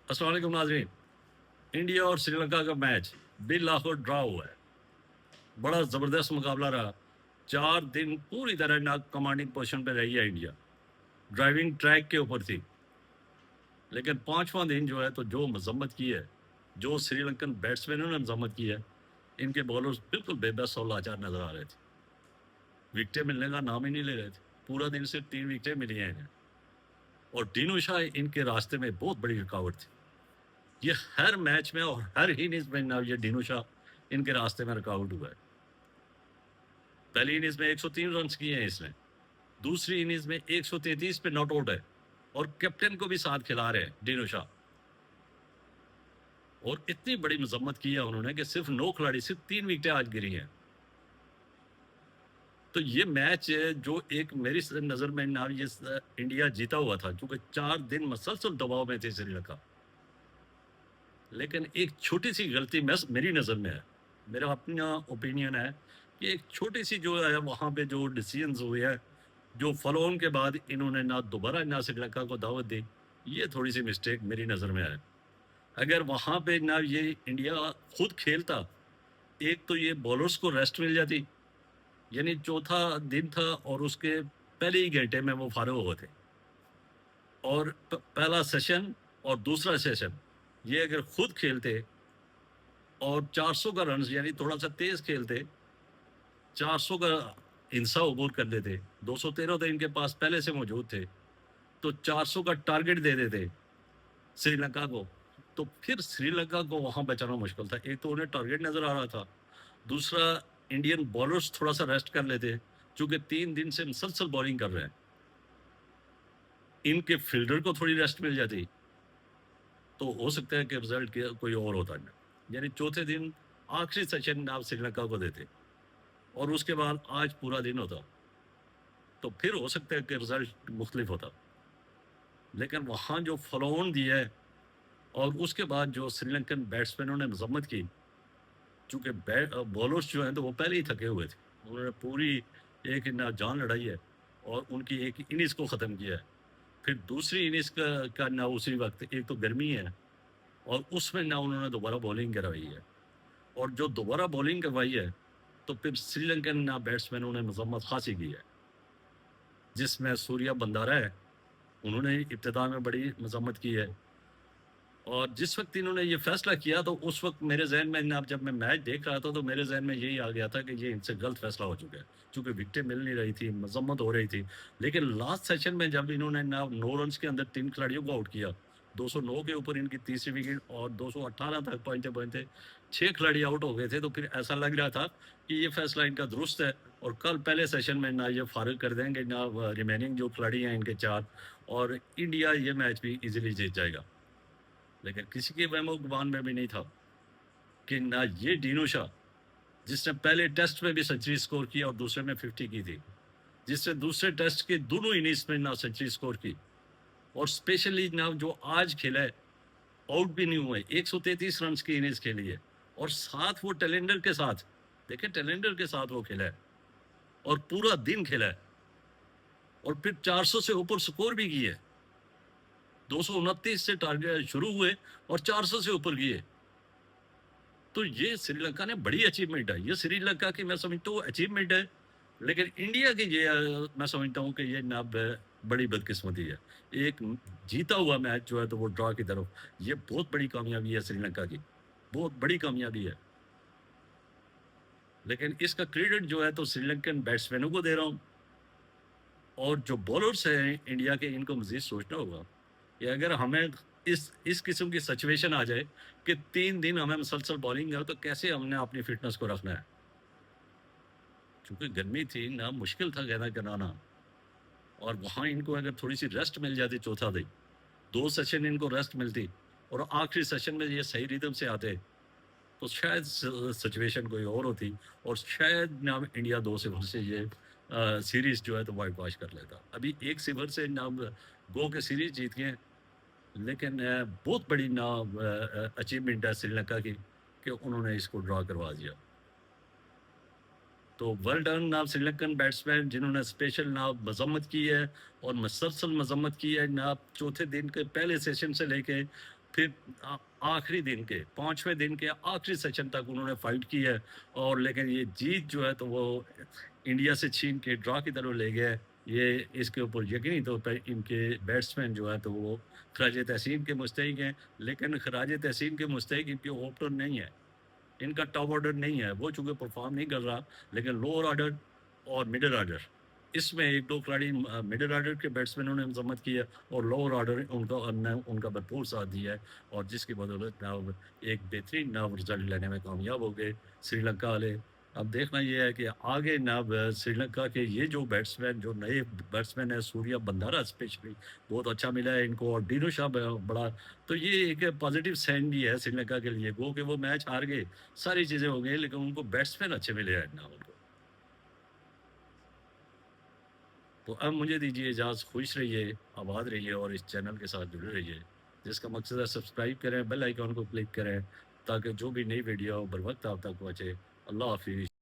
अस्सलाम वालेकुम नाज़रीन। इंडिया और श्रीलंका का मैच बिल्लाखुर ड्रा हुआ है। बड़ा ज़बरदस्त मुकाबला रहा। 4 दिन पूरी तरह ना कमांडिंग पोजीशन पे रही है इंडिया। ड्राइविंग ट्रैक के ऊपर थी। लेकिन 5वां दिन जो है तो जो मज़म्मत की है, जो श्रीलंकन बैट्समैनों ने मज़म्मत की है, इनके बॉलर्स बिल्कुल बेबस और लाचार नज़र आ रहे थे। विकेटें मिलने का नाम ही नहीं ले रहे थे। पूरा दिन सिर्फ 3 विकेटें मिली हैं इन्हें। और डीनू शाह इनके रास्ते में बहुत बड़ी रुकावट थी। ये हर मैच में और हर इनिंग्स में ना ये डीनू शाह इनके रास्ते में रुकावट हुआ है। पहली इनिंग्स में 103 रन किए हैं इसने, दूसरी इनिंग्स में 133 पे नॉट आउट है और कैप्टन को भी साथ खिला रहे हैं डीनू शाह। और इतनी बड़ी मजम्मत की है उन्होंने कि सिर्फ 9 खिलाड़ी, सिर्फ 3 विकेटें आज गिरी हैं। तो ये मैच जो एक मेरी नज़र में ना ये इंडिया जीता हुआ था, क्योंकि 4 दिन मसलसल दबाव में थे श्रीलंका। लेकिन एक छोटी सी गलती मेरी नज़र में है, मेरा अपना ओपिनियन है कि एक छोटी सी जो है वहाँ पे जो डिसीजंस हुए हैं, जो फॉलो ऑन के बाद इन्होंने ना दोबारा ना श्रीलंका को दावत दी, ये थोड़ी सी मिस्टेक मेरी नज़र में है। अगर वहाँ पे ना ये इंडिया खुद खेलता, एक तो ये बॉलर्स को रेस्ट मिल जाती, यानी चौथा दिन था और उसके पहले ही घंटे में वो फारग हुए थे। और पहला सेशन और दूसरा सेशन ये अगर खुद खेलते और 400 का रन यानी थोड़ा सा तेज खेलते, 400 का इंसा अबूर कर देते, 213 तो इनके पास पहले से मौजूद थे, तो 400 का टारगेट दे देते श्रीलंका को, तो फिर श्रीलंका को वहां बचाना मुश्किल था। एक तो उन्हें टारगेट नजर आ रहा था, दूसरा इंडियन बॉलर्स थोड़ा सा रेस्ट कर लेते, क्योंकि 3 दिन से मुसलसल बॉलिंग कर रहे हैं। इनके फील्डर को थोड़ी रेस्ट मिल जाती तो हो सकता है कि रिजल्ट कोई और होता है। यानी चौथे दिन आखिरी सेशन आप श्रीलंका को देते और उसके बाद आज पूरा दिन होता, तो फिर हो सकता है कि रिजल्ट मुख्तलिफ होता। लेकिन वहाँ जो फॉलो ऑन दिया है और उसके बाद जो श्रीलंकन बैट्समैनों ने मजम्मत की, चूँकि बॉलर्स जो हैं तो वो पहले ही थके हुए थे, उन्होंने पूरी एक ना जान लड़ाई है और उनकी एक इनिंग्स को ख़त्म किया है। फिर दूसरी इनिंग्स का ना उसी वक्त एक तो गर्मी है और उसमें ना उन्होंने दोबारा बॉलिंग करवाई है, और जो दोबारा बॉलिंग करवाई है तो फिर श्रीलंकन ना बैट्समैनों ने मजम्मत खासी की है, जिसमें सूर्या बंदारा है, उन्होंने इब्तिदा में बड़ी मजम्मत की है। और जिस वक्त इन्होंने ये फैसला किया तो उस वक्त मेरे जहन में ना, जब मैं मैच देख रहा था तो मेरे जहन में यही आ गया था कि ये इनसे गलत फैसला हो चुका है, क्योंकि विकेटें मिल नहीं रही थी, मजम्मत हो रही थी। लेकिन लास्ट सेशन में जब इन्होंने ना 9 रन के अंदर 3 खिलाड़ियों को आउट किया, 209 के ऊपर इनकी तीसरी विकेट और 218 तक पहुंचते पहुंचते 6 खिलाड़ी आउट हो गए थे, तो फिर ऐसा लग रहा था कि ये फैसला इनका दुरुस्त है और कल पहले सेशन में ना ये फारिग कर देंगे ना रिमेनिंग जो खिलाड़ी हैं इनके 4, और इंडिया ये मैच भी इजीली जीत जाएगा। लेकिन किसी के वहमो गुमान में भी नहीं था कि ना ये डीनू शाह, जिसने पहले टेस्ट में भी सेंचुरी स्कोर की और दूसरे में 50 की थी, जिसने दूसरे टेस्ट के दोनों इनिंग्स में ना सेंचुरी स्कोर की, और स्पेशली ना जो आज खेला है आउट भी नहीं हुए, 133 रन की इनिंग्स खेली है, और साथ वो टेलेंडर के साथ, देखिए टेलेंडर के साथ वो खेला है और पूरा दिन खेला है, और फिर 400 से ऊपर स्कोर भी की है। 229 से टारगेट शुरू हुए और 400 से ऊपर किए। तो ये श्रीलंका ने बड़ी अचीवमेंट है, ये श्रीलंका की मैं समझता हूँ अचीवमेंट है। लेकिन इंडिया की ये मैं समझता हूँ कि ये ना बड़ी बदकिस्मती है। एक जीता हुआ मैच जो है तो वो ड्रॉ की तरफ, ये बहुत बड़ी कामयाबी है श्रीलंका की, बहुत बड़ी कामयाबी है। लेकिन इसका क्रेडिट जो है तो श्रीलंकन बैट्समैनों को दे रहा हूँ, और जो बॉलर्स हैं इंडिया के, इनको मजीद सोचना होगा कि अगर हमें इस किस्म की सिचुएशन आ जाए कि 3 दिन हमें मुसलसल बॉलिंग है, तो कैसे हमने अपनी फिटनेस को रखना है। क्योंकि गर्मी थी ना, मुश्किल था कहना कराना, और वहाँ इनको अगर थोड़ी सी रेस्ट मिल जाती चौथा दिन, 2 सेशन इनको रेस्ट मिलती और आखिरी सेशन में ये सही रिदम से आते, तो शायद सिचुएशन कोई और होती और शायद ना इंडिया 2-0 से ये सीरीज जो है तो वाइट वॉश कर लेता। अभी 1-0 से ना गो के सीरीज जीत गए, लेकिन बहुत बड़ी ना अचीवमेंट है श्रीलंका की कि उन्होंने इसको ड्रॉ करवा दिया। तो वेल डन ना श्रीलंकन बैट्समैन, जिन्होंने स्पेशल ना मजम्मत की है और मुसलसल मजम्मत की है ना, चौथे दिन के पहले सेशन से लेके پھر آخری دن کے 5ویں دن کے آخری سیشن تک انہوں نے فائٹ کی ہے، اور لیکن یہ جیت جو ہے تو وہ انڈیا سے چھین کے ڈرا کی طرف لے گئے۔ یہ اس کے اوپر یقینی طور پر ان کے بیٹسمین جو ہے تو وہ خراج تحسین کے مستحق ہیں، لیکن خراج تحسین کے مستحق ان کے اوپنر نہیں ہے، ان کا ٹاپ آرڈر نہیں ہے، وہ چونکہ پرفارم نہیں کر رہا، لیکن لوور آرڈر اور مڈل آرڈر اس میں ایک دو کھلاڑی مڈل آرڈر کے بیٹسمینوں نے مذمت کی ہے، اور لوور آرڈر ان کا بھرپور ساتھ دیا ہے، اور جس کی بدولت ایک بہترین رزلٹ لینے میں کامیاب ہو گئے سری لنکا والے۔ اب دیکھنا یہ ہے کہ آگے سری لنکا کے یہ جو بیٹسمین جو نئے بیٹسمین ہیں، سوریا بندارا اسپیشلی بہت اچھا ملا ہے ان کو، اور ڈینو شاہ بڑا، تو یہ ایک پازیٹیو سائن بھی ہے سری لنکا کے لیے، وہ کہ وہ میچ ہار گئے، ساری چیزیں ہو گئی، لیکن ان کو بیٹسمین اچھے ملے ہیں نا ان کو۔ تو اب مجھے دیجیے اجازت، خوش رہیے، آباد رہیے، اور اس چینل کے ساتھ جڑے رہیے، جس کا مقصد ہے سبسکرائب کریں، بیل آئیکن کو کلک کریں، تاکہ جو بھی نئی ویڈیو بر وقت آپ تک پہنچے۔ اللہ حافظ۔